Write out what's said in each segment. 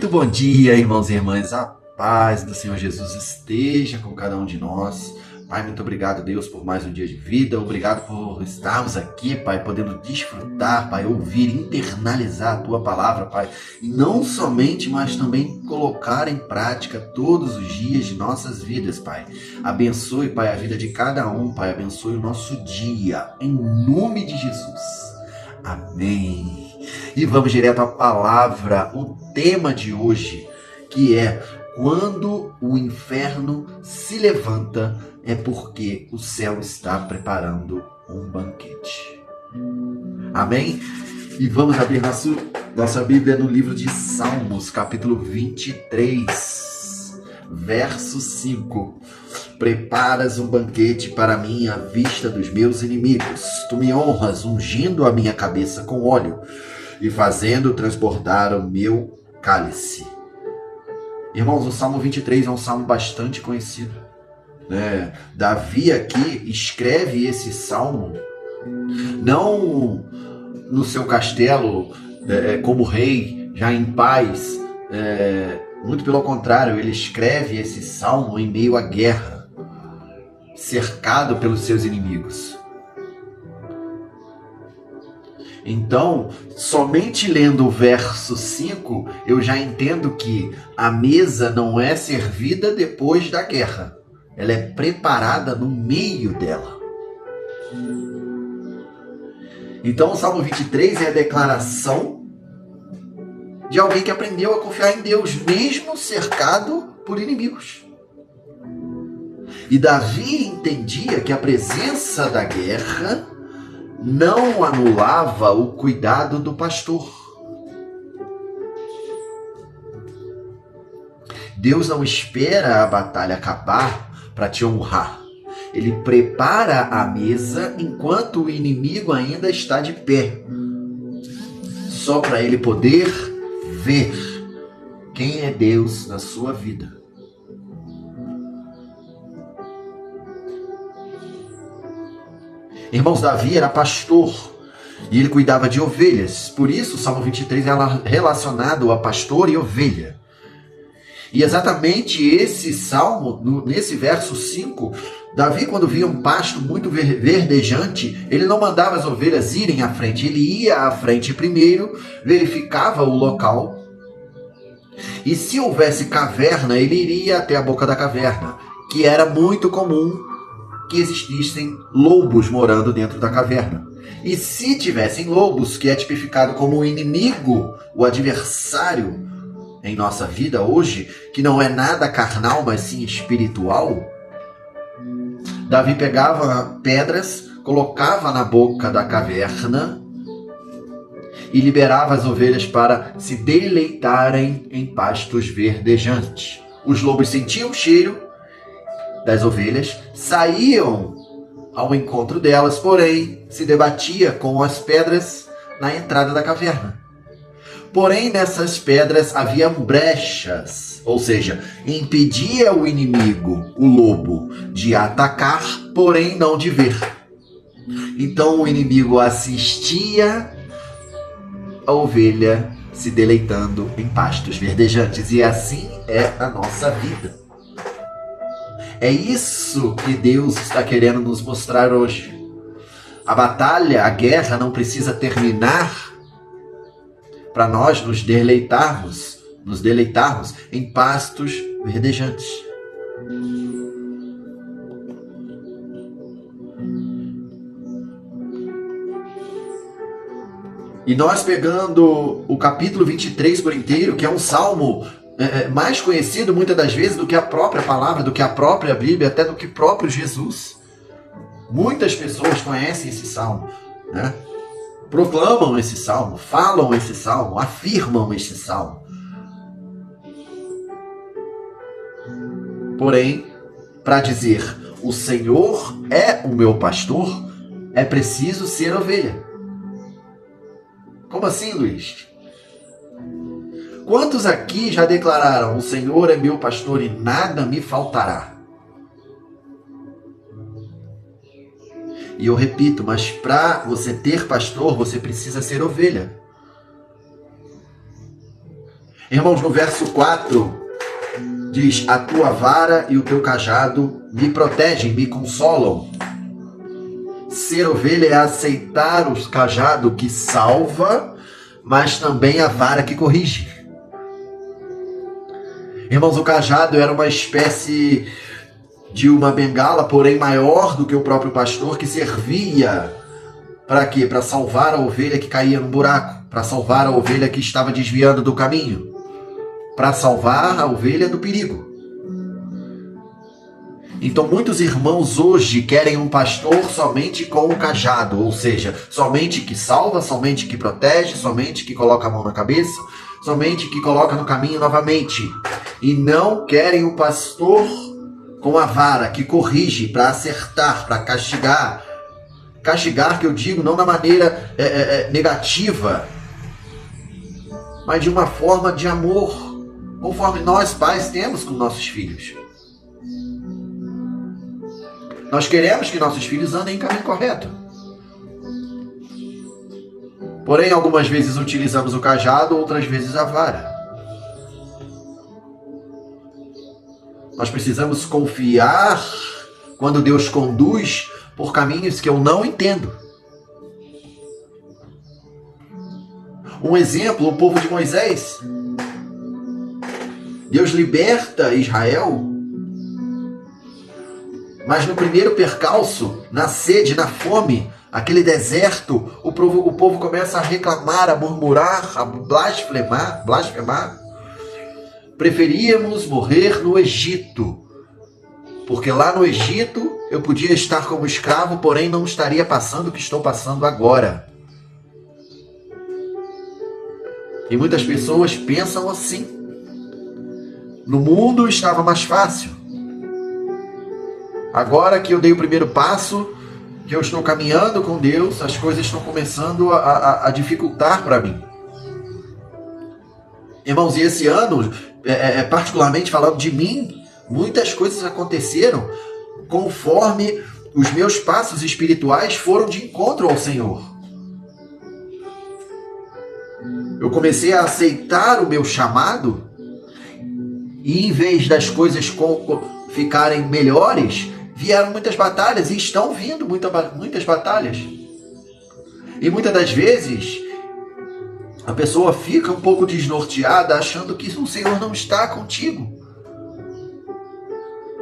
Muito bom dia, irmãos e irmãs. A paz do Senhor Jesus esteja com cada um de nós. Pai, muito obrigado, Deus, por mais um dia de vida. Obrigado por estarmos aqui, Pai, podendo desfrutar, Pai, ouvir, internalizar a Tua palavra, Pai. E não somente, mas também colocar em prática todos os dias de nossas vidas, Pai. Abençoe, Pai, a vida de cada um, Pai. Abençoe o nosso dia, em nome de Jesus. Amém. E vamos direto à palavra, o tema de hoje, que é: quando o inferno se levanta, é porque o céu está preparando um banquete. Amém? E vamos abrir nossa Bíblia no livro de Salmos, capítulo 23, verso 5. Preparas um banquete para mim à vista dos meus inimigos. Tu me honras ungindo a minha cabeça com óleo e fazendo transbordar o meu cálice. Irmãos, o Salmo 23 é um salmo bastante conhecido. Davi aqui escreve esse salmo não no seu castelo como rei, já em paz. Muito pelo contrário, ele escreve esse salmo em meio à guerra, cercado pelos seus inimigos. Então, somente lendo o verso 5, eu já entendo que a mesa não é servida depois da guerra. Ela é preparada no meio dela. Então, o Salmo 23 é a declaração de alguém que aprendeu a confiar em Deus, mesmo cercado por inimigos. E Davi entendia que a presença da guerra não anulava o cuidado do pastor. Deus não espera a batalha acabar para te honrar. Ele prepara a mesa enquanto o inimigo ainda está de pé, só para ele poder ver quem é Deus na sua vida. Irmãos, Davi era pastor e ele cuidava de ovelhas. Por isso, o Salmo 23 é relacionado a pastor e ovelha. E exatamente esse salmo, nesse verso 5, Davi, quando via um pasto muito verdejante, ele não mandava as ovelhas irem à frente. Ele ia à frente primeiro, verificava o local. E se houvesse caverna, ele iria até a boca da caverna, que era muito comum que existissem lobos morando dentro da caverna. E se tivessem lobos, que é tipificado como o inimigo, o adversário em nossa vida hoje, que não é nada carnal, mas sim espiritual, Davi pegava pedras, colocava na boca da caverna e liberava as ovelhas para se deleitarem em pastos verdejantes. Os lobos sentiam o cheiro das ovelhas, saíam ao encontro delas, porém se debatia com as pedras na entrada da caverna. Porém, nessas pedras haviam brechas, ou seja, impedia o inimigo, o lobo, de atacar, porém não de ver. Então o inimigo assistia a ovelha se deleitando em pastos verdejantes, e assim é a nossa vida. É isso que Deus está querendo nos mostrar hoje. A batalha, a guerra não precisa terminar para nós nos deleitarmos em pastos verdejantes. E nós pegando o capítulo 23 por inteiro, que é um salmo mais conhecido muitas das vezes do que a própria palavra, do que a própria Bíblia, até do que próprio Jesus. Muitas pessoas conhecem esse salmo, né? Proclamam esse salmo, falam esse salmo, afirmam esse salmo. Porém, para dizer o Senhor é o meu pastor, é preciso ser ovelha. Como assim, Luiz? Quantos aqui já declararam: o Senhor é meu pastor e nada me faltará? E eu repito, mas para você ter pastor, você precisa ser ovelha. Irmãos, no verso 4, diz: a tua vara e o teu cajado me protegem, me consolam. Ser ovelha é aceitar o cajado que salva, mas também a vara que corrige. Irmãos, o cajado era uma espécie de uma bengala, porém maior do que o próprio pastor, que servia para quê? Para salvar a ovelha que caía no buraco, para salvar a ovelha que estava desviando do caminho, para salvar a ovelha do perigo. Então muitos irmãos hoje querem um pastor somente com o cajado, ou seja, somente que salva, somente que protege, somente que coloca a mão na cabeça, somente que coloca no caminho novamente. E não querem o pastor com a vara que corrige, para acertar, para castigar. Castigar, que eu digo, não da maneira negativa, mas de uma forma de amor, conforme nós pais temos com nossos filhos. Nós queremos que nossos filhos andem em caminho correto. Porém, algumas vezes utilizamos o cajado, outras vezes a vara. Nós precisamos confiar quando Deus conduz por caminhos que eu não entendo. Um exemplo, o povo de Moisés. Deus liberta Israel, mas no primeiro percalço, na sede, na fome, aquele deserto, o povo começa a reclamar, a murmurar, a blasfemar. Preferíamos morrer no Egito, porque lá no Egito eu podia estar como escravo, porém não estaria passando o que estou passando agora. E muitas pessoas pensam assim. No mundo estava mais fácil. Agora que eu dei o primeiro passo, que eu estou caminhando com Deus, as coisas estão começando a dificultar para mim. Irmãos, e esse ano, particularmente falando de mim, muitas coisas aconteceram conforme os meus passos espirituais foram de encontro ao Senhor. Eu comecei a aceitar o meu chamado, e em vez das coisas ficarem melhores, vieram muitas batalhas, e estão vindo muitas batalhas. E muitas das vezes a pessoa fica um pouco desnorteada, achando que o Senhor não está contigo.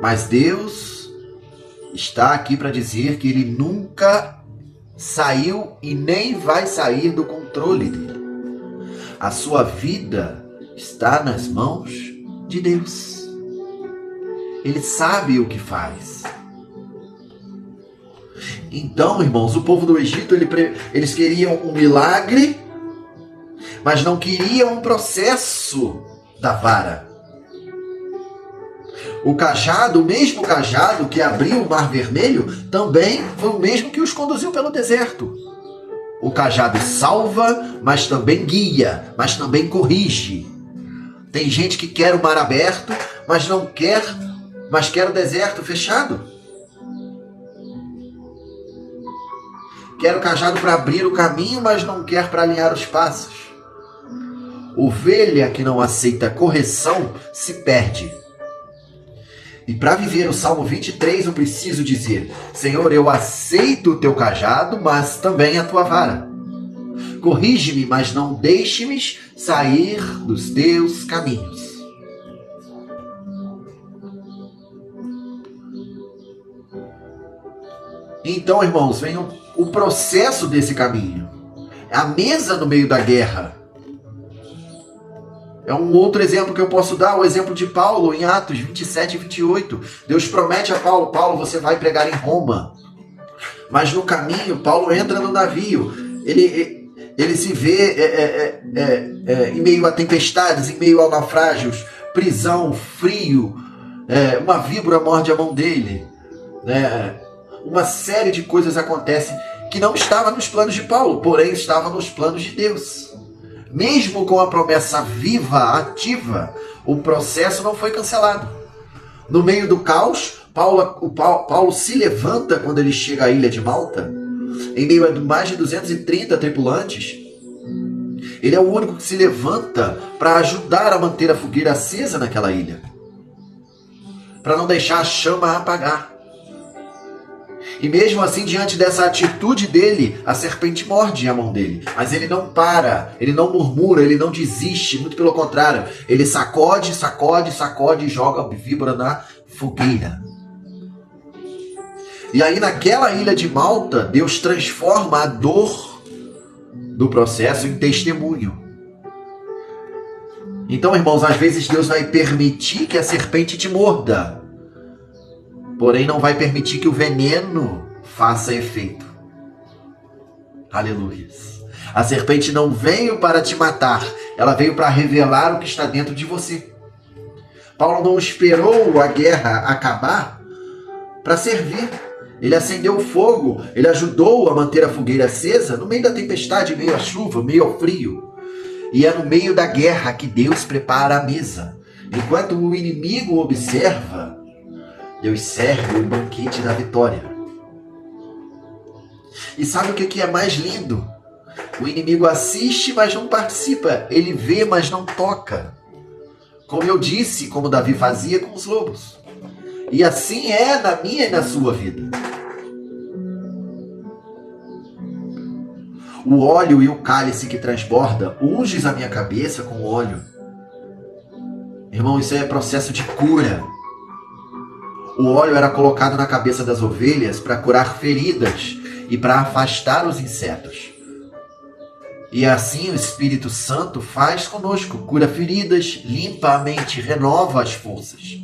Mas Deus está aqui para dizer que Ele nunca saiu e nem vai sair do controle dele. A sua vida está nas mãos de Deus. Ele sabe o que faz. Então, irmãos, o povo do Egito, eles queriam um milagre, mas não queriam um processo da vara. O cajado, o mesmo cajado que abriu o Mar Vermelho, também foi o mesmo que os conduziu pelo deserto. O cajado salva, mas também guia, mas também corrige. Tem gente que quer o mar aberto, mas quer o deserto fechado. Quer o cajado para abrir o caminho, mas não quer para alinhar os passos. Ovelha que não aceita correção se perde. E para viver o Salmo 23, eu preciso dizer: Senhor, eu aceito o teu cajado, mas também a tua vara. Corrige-me, mas não deixe-me sair dos teus caminhos. Então, irmãos, vem o processo desse caminho. A mesa no meio da guerra. É um outro exemplo que eu posso dar, o exemplo de Paulo em Atos 27 e 28. Deus promete a Paulo: Paulo, você vai pregar em Roma. Mas no caminho, Paulo entra no navio. Ele se vê em meio a tempestades, em meio a naufrágios, prisão, frio, uma víbora morde a mão dele. Uma série de coisas acontecem que não estava nos planos de Paulo, porém estava nos planos de Deus. Mesmo com a promessa viva, ativa, o processo não foi cancelado. No meio do caos, Paulo se levanta quando ele chega à ilha de Malta, em meio a mais de 230 tripulantes. Ele é o único que se levanta para ajudar a manter a fogueira acesa naquela ilha, para não deixar a chama apagar. E mesmo assim, diante dessa atitude dele, a serpente morde a mão dele. Mas ele não para, ele não murmura, ele não desiste, muito pelo contrário. Ele sacode, sacode, sacode e joga a víbora na fogueira. E aí naquela ilha de Malta, Deus transforma a dor do processo em testemunho. Então, irmãos, às vezes Deus vai permitir que a serpente te morda, porém não vai permitir que o veneno faça efeito. Aleluia. A serpente não veio para te matar, ela veio para revelar o que está dentro de você. Paulo não esperou a guerra acabar para servir. Ele acendeu o fogo, ele ajudou a manter a fogueira acesa no meio da tempestade, meio à chuva, meio ao frio. E é no meio da guerra que Deus prepara a mesa. Enquanto o inimigo observa, Deus serve o banquete da vitória. E sabe o que é mais lindo? O inimigo assiste, mas não participa. Ele vê, mas não toca. Como eu disse, como Davi fazia com os lobos. E assim é na minha e na sua vida. O óleo e o cálice que transborda, unges a minha cabeça com óleo. Irmão, isso é processo de cura. O óleo era colocado na cabeça das ovelhas para curar feridas e para afastar os insetos. E assim o Espírito Santo faz conosco, cura feridas, limpa a mente, renova as forças.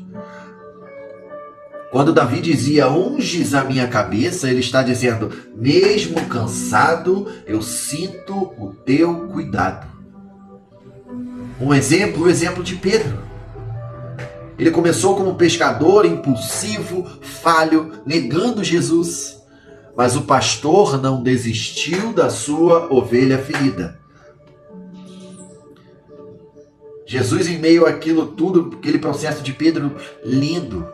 Quando Davi dizia, unges a minha cabeça, ele está dizendo, mesmo cansado, eu sinto o teu cuidado. O exemplo de Pedro. Ele começou como pescador impulsivo, falho, negando Jesus. Mas o pastor não desistiu da sua ovelha ferida. Jesus, em meio àquilo tudo, aquele processo de Pedro lindo,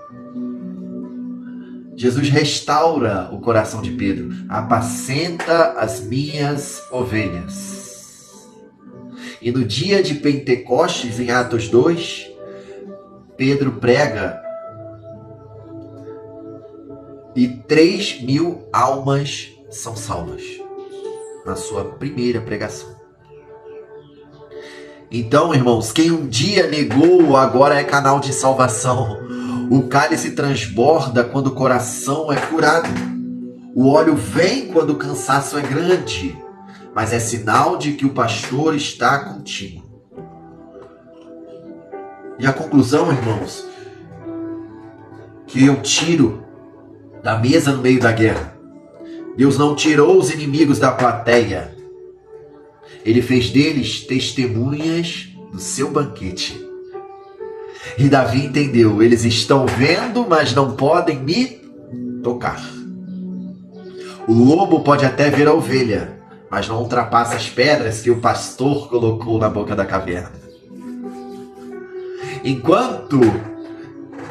Jesus restaura o coração de Pedro. Apacenta as minhas ovelhas. E no dia de Pentecostes, em Atos 2, Pedro prega e 3.000 almas são salvas na sua primeira pregação. Então, irmãos, quem um dia negou, agora é canal de salvação. O cálice transborda quando o coração é curado. O óleo vem quando o cansaço é grande, mas é sinal de que o pastor está contigo. E a conclusão, irmãos, que eu tiro da mesa no meio da guerra. Deus não tirou os inimigos da plateia. Ele fez deles testemunhas do seu banquete. E Davi entendeu, eles estão vendo, mas não podem me tocar. O lobo pode até ver a ovelha, mas não ultrapassa as pedras que o pastor colocou na boca da caverna. Enquanto,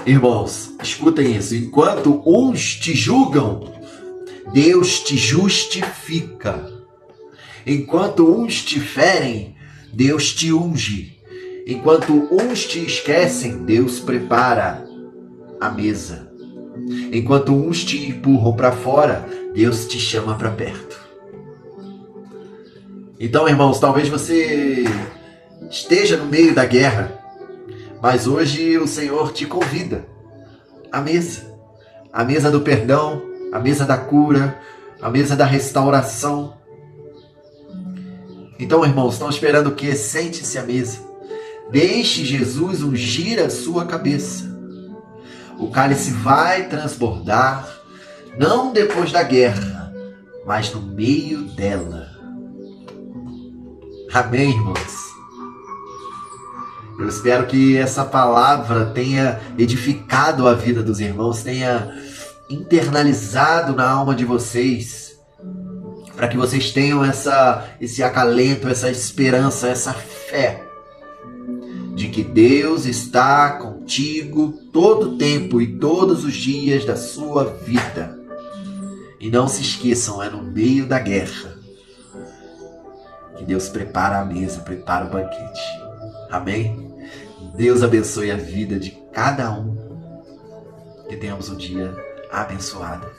irmãos, escutem isso, enquanto uns te julgam, Deus te justifica. Enquanto uns te ferem, Deus te unge. Enquanto uns te esquecem, Deus prepara a mesa. Enquanto uns te empurram para fora, Deus te chama para perto. Então, irmãos, talvez você esteja no meio da guerra, mas hoje o Senhor te convida à mesa. A mesa do perdão, a mesa da cura, a mesa da restauração. Então, irmãos, estão esperando o quê? Sente-se à mesa. Deixe Jesus ungir a sua cabeça. O cálice vai transbordar, não depois da guerra, mas no meio dela. Amém, irmãos? Eu espero que essa palavra tenha edificado a vida dos irmãos, tenha internalizado na alma de vocês, para que vocês tenham esse acalento, essa esperança, essa fé de que Deus está contigo todo o tempo e todos os dias da sua vida. E não se esqueçam, é no meio da guerra que Deus prepara a mesa, prepara o banquete. Amém? Deus abençoe a vida de cada um. Que tenhamos um dia abençoado.